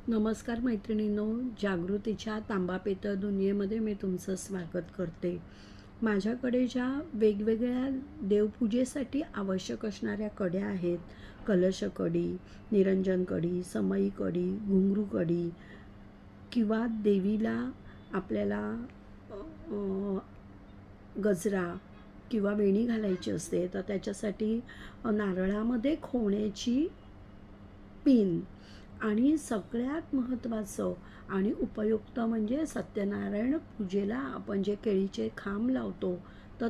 नमस्कार मैत्रिणींनो, जागृतीच्या तांबा पितळ दुनियेमध्ये मी तुमचं स्वागत करते. माझ्याकडे ज्या वेगवेगळ्या देवपूजेसाठी आवश्यक असणाऱ्या कड्या आहेत, कलश कडी, निरंजन कडी, समई कडी, घुंगरू कडी किंवा देवीला आपल्याला गजरा किंवा वेणी घालायची असते, तर त्याच्यासाठी नारळामध्ये खोण्याची पिन आणि सगळ्यात महत्त्वाचं आणि उपयुक्त म्हणजे सत्यनारायण पूजेला आपण जे केळीचे खांब लावतो, तर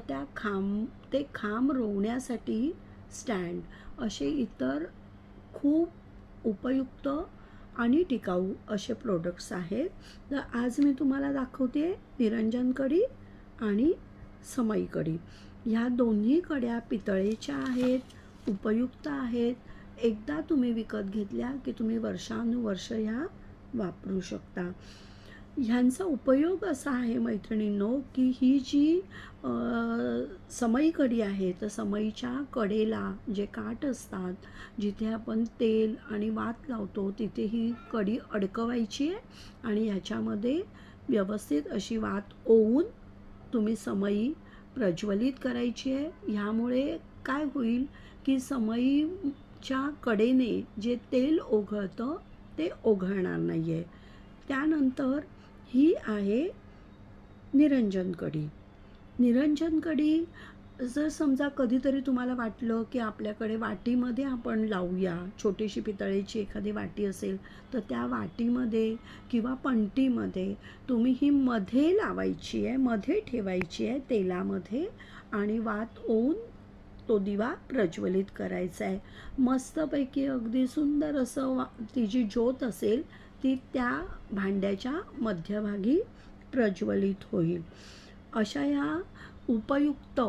ते खांब रोवण्यासाठी स्टँड, असे इतर खूप उपयुक्त आणि टिकाऊ असे प्रोडक्ट्स आहेत. तर आज मी तुम्हाला दाखवते निरंजन कडी आणि समई कडी. ह्या दोन्ही कड्या पितळेच्या आहेत, उपयुक्त आहेत. एकदा तुम्ही विकत घेतल्या की तुम्ही वर्षानुवर्ष ह्या वापरू शकता. ह्यांचा उपयोग असा आहे मैत्रिणींनो, की ही जी समई कडी आहे, तर समईच्या कडेला जे काठ असतात, जिथे आपण तेल आणि वात लावतो, तिथे ही कडी अडकवायची आहे आणि ह्याच्यामध्ये व्यवस्थित अशी वात ओवून तुम्ही समई प्रज्वलित करायची आहे. ह्यामुळे काय होईल की समईच्या कडेने जे तेल ओघळतं ते ओघळणार नाही आहे. त्यानंतर ही आहे निरंजन कडी. निरंजन कडी जर समजा कधीतरी तुम्हाला वाटलं की आपल्याकडे वाटीमध्ये आपण लावूया, छोटीशी पितळेची एखादी वाटी असेल तर त्या वाटीमध्ये किंवा पणतीमध्ये तुम्ही ही मध्ये लावायची आहे, मध्ये ठेवायची आहे तेलामध्ये आणि वात ओवून तो दिवा प्रज्वलित करायचा आहे. मस्तपैकी अगदी सुंदर असं ती जी ज्योत असेल ती त्या भांड्याच्या मध्यभागी प्रज्वलित होईल. अशा ह्या उपयुक्त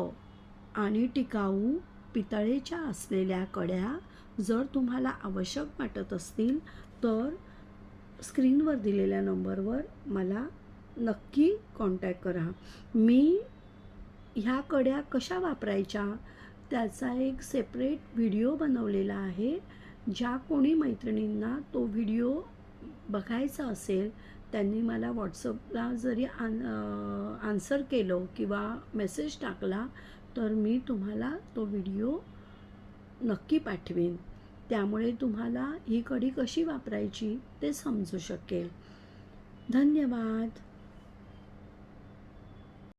आणि टिकाऊ पितळेच्या असलेल्या कड्या जर तुम्हाला आवश्यक वाटत असतील तर स्क्रीनवर दिलेल्या नंबरवर मला नक्की कॉन्टॅक्ट करा. मी ह्या कड्या कशा वापरायच्या त्याचा एक सेपरेट व्हिडिओ बनवलेला आहे. ज्या कोणी मैत्रिणींना तो व्हिडिओ बघायचा असेल त्यांनी मला व्हॉट्सअपला जरी आन्सर केलं किंवा मेसेज टाकला तर मी तुम्हाला तो व्हिडिओ नक्की पाठवीन. त्यामुळे तुम्हाला ही कडी कशी वापरायची ते समजू शकेल. धन्यवाद.